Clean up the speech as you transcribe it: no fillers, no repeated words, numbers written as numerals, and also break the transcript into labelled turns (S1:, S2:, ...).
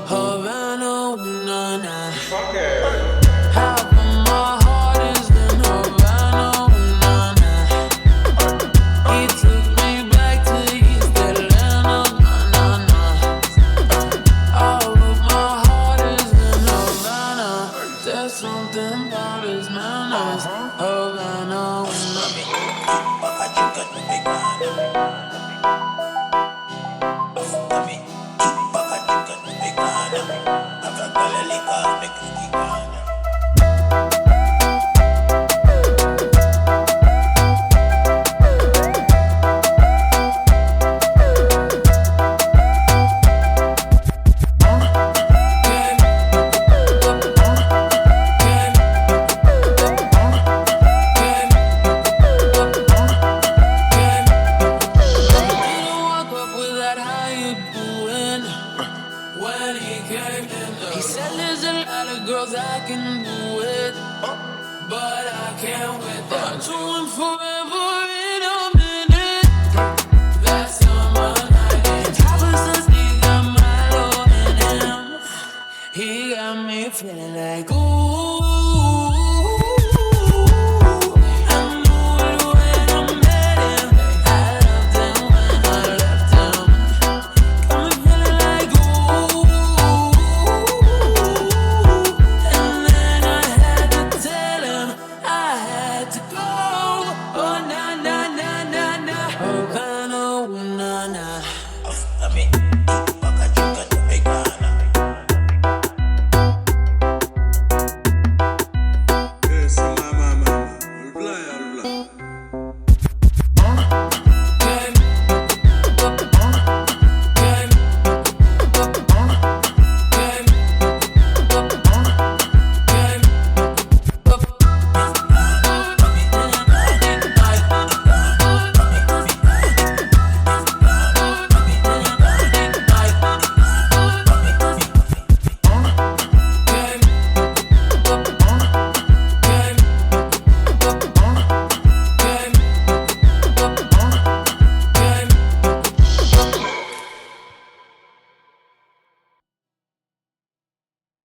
S1: Havana, nah, nah. Half of my heart is in Havana, nah, nah. He took me back to East Atlanta, nah, nah. All of my heart is in Havana. There's something about his manners. Havana, when he came in, he said there's a lot of girls I can do it, but I can't with them. I do him for